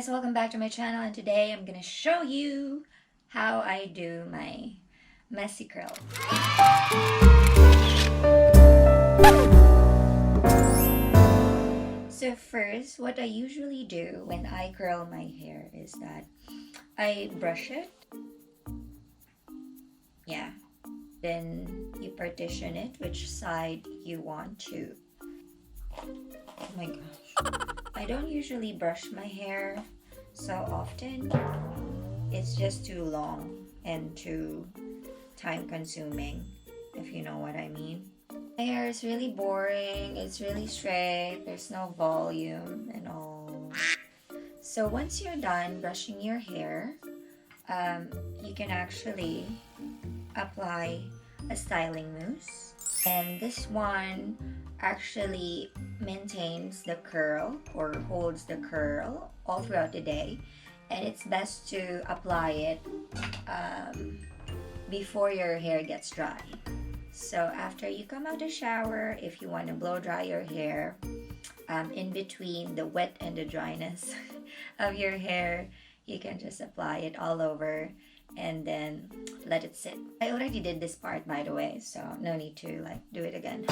guys, welcome back to my channel, and today I'm gonna show you how I do my messy curl. So first, what I usually do when I curl my hair is that I brush it. Yeah. Then you partition it which side you want to. Oh my gosh. I don't usually brush my hair so often. It's just too long and too time consuming, if you know what I mean. My hair is really boring, it's really straight, there's no volume and all. So once you're done brushing your hair, you can actually apply a styling mousse. And this one actually maintains the curl or holds the curl all throughout the day, and it's best to apply it before your hair gets dry. So after you come out the shower, if you want to blow dry your hair, in between the wet and the dryness of your hair, you can just apply it all over and then let it sit. I already did this part, by the way, so no need to do it again.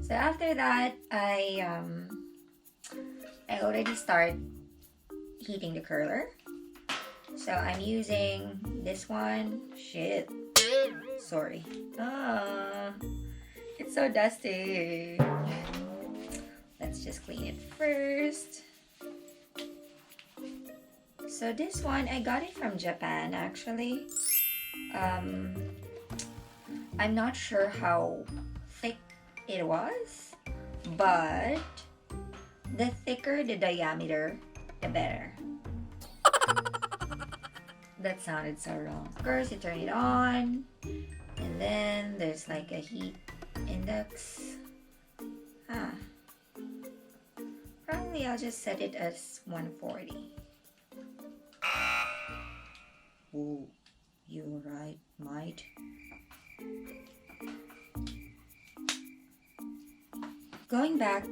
So after that, I already start heating the curler. So I'm using this one. Shit. Sorry. It's so dusty. Let's just clean it first. So this one, I got it from Japan actually. I'm not sure how thick it was, but the thicker the diameter, the better. That sounded so wrong. Of course, you turn it on, and then there's like a heat index. Probably I'll just set it as 140. Oh, you're right, mate. Going back,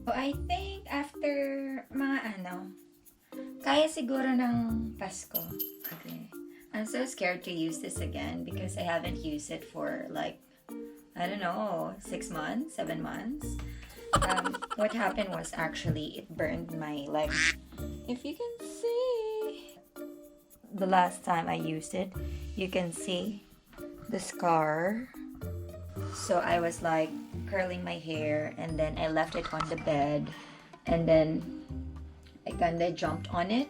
I think after mga kaya siguro ng Pasko. Okay. I'm so scared to use this again because I haven't used it for like, I don't know, 6 months, 7 months. What happened was actually it burned my leg. If you can see, the last time I used it, you can see the scar. So I was like curling my hair, and then I left it on the bed, and then I kinda jumped on it,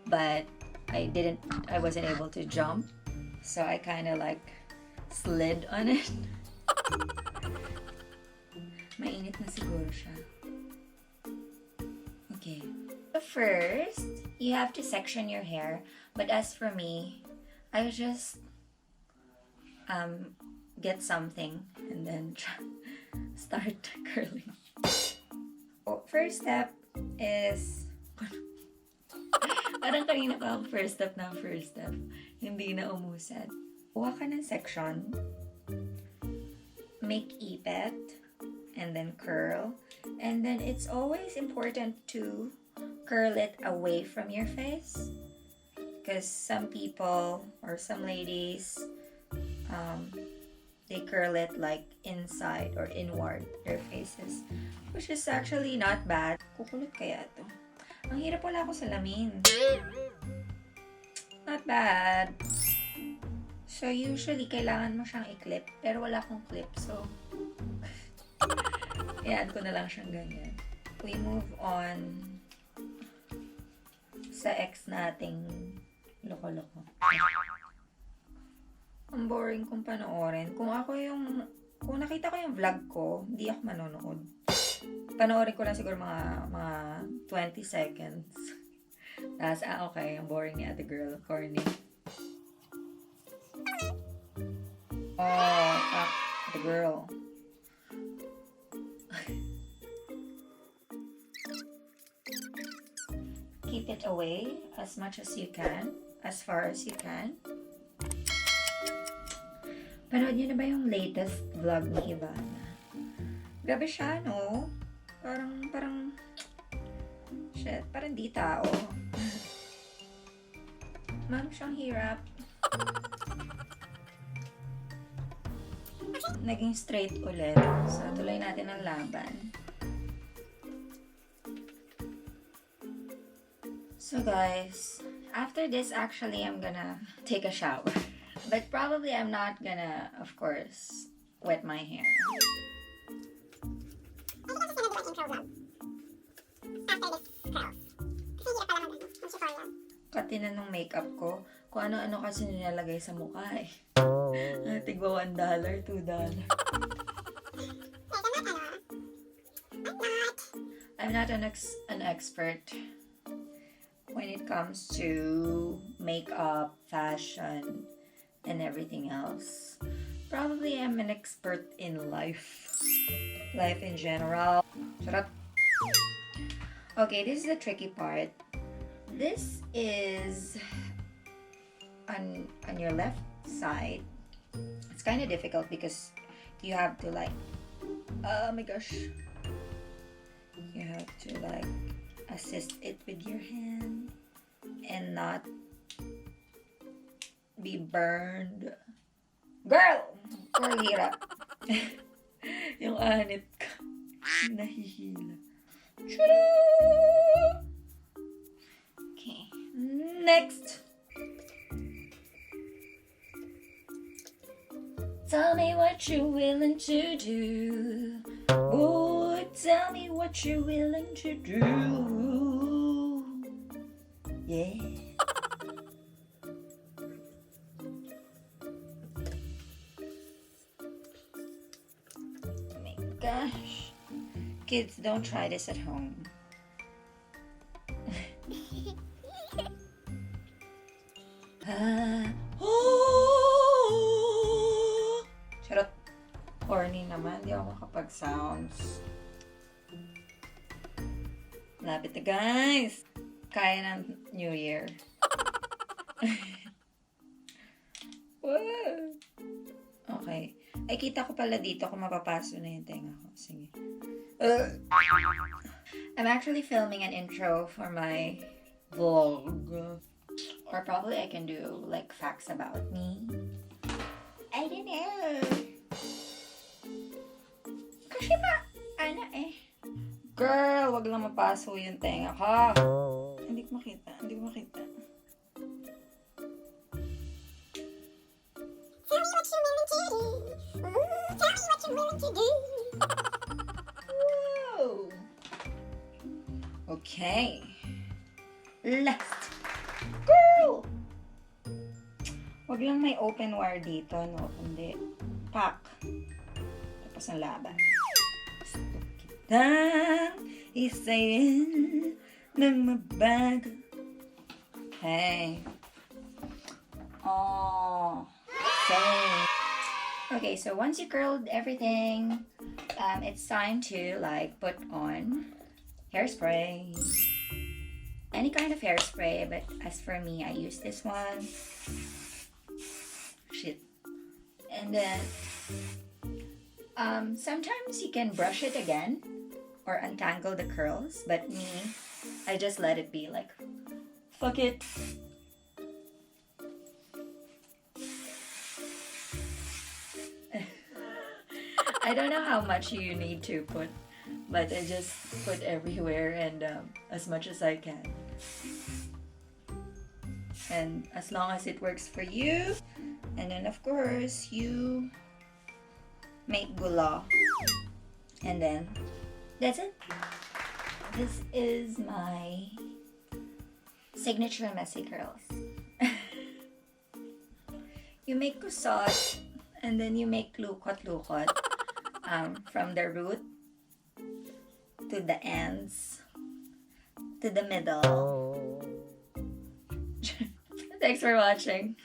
but I wasn't able to jump, so I kinda like slid on it. Mainit na siguro siya. Okay. So first, you have to section your hair, but as for me, I just get something and then start curling. First step is parang kanina pa ang first step, hindi na umusad. Kuha ka ng section, make ipet, and then curl. And then it's always important to curl it away from your face, because some people or some ladies, they curl it like inside or inward their faces, which is actually not bad. Kukulot kaya to. Ang hirap wala ako salamin. Not bad. So usually kailangan mo siyang i-clip, pero wala akong clip, so i-add ko na lang siyang ganyan. We move on sa ex nating loko-loko. Ang boring kong panoorin. Kung nakita ko yung vlog ko, hindi ako manonood. Panoorin ko lang siguro mga 20 seconds. Tapos, okay, ang boring ni ate girl, corny. Oh, the girl. Keep it away as much as you can, as far as you can. Panood niyo na ba yung latest vlog ni Ivana? Grabe siya, no? Parang Shit, parang di tao. Ma'am, siyang hirap. Naging straight ulit. So, tuloy natin ang laban. So guys, after this, actually, I'm gonna take a shower. But probably I'm not gonna, of course, wet my hair. Katina nung makeup ko, kung ano-ano kasi nilalagay sa mukha eh. Tigwa $1, $2. I'm not an expert when it comes to makeup, fashion, and everything else. Probably I'm an expert in life. Life in general. Shut up. Okay, this is the tricky part. This is on your left side. It's kind of difficult because you have to like, oh my gosh. You have to like assist it with your hand and not be burned. Girl! Poor hirap. Yung anit ka. Nahihila. Okay. Next. Tell me what you're willing to do. Boy, tell me what you're willing to do. Yeah. Oh my gosh. Kids, don't try this at home. Charot. Corny naman. Di ako makapag-sounds. Lapit na guys. Kaya ng New Year. Okay. Ay, kita ko pala dito kung mapapaso na yung tenga ko. Sige. I'm actually filming an intro for my vlog. Or probably I can do like facts about me. I don't know. Kasi ano eh. Girl, wag lang mapaso yung tenga ka. Hindi ko makita. Hindi ko makita. Tell me what you're willing to do. Ooh, tell me what you're willing to do. Whoa. Okay. Last. Girl! Wag lang may open wire dito, no? Kundi, pack. Tapos ang laban. Gusto kitang isayin ng mabag. Hey. Oh. Say. Okay, so once you curled everything, it's time to like put on hairspray. Any kind of hairspray, but as for me, I use this one. Shit. And then, sometimes you can brush it again or untangle the curls, but me, I just let it be like, fuck it. I don't know how much you need to put, but I just put everywhere and as much as I can. And as long as it works for you, and then of course you make gula, and then that's it. This is my signature messy curls. You make kusot, and then you make lukot from the root to the ends to the middle. Thanks for watching.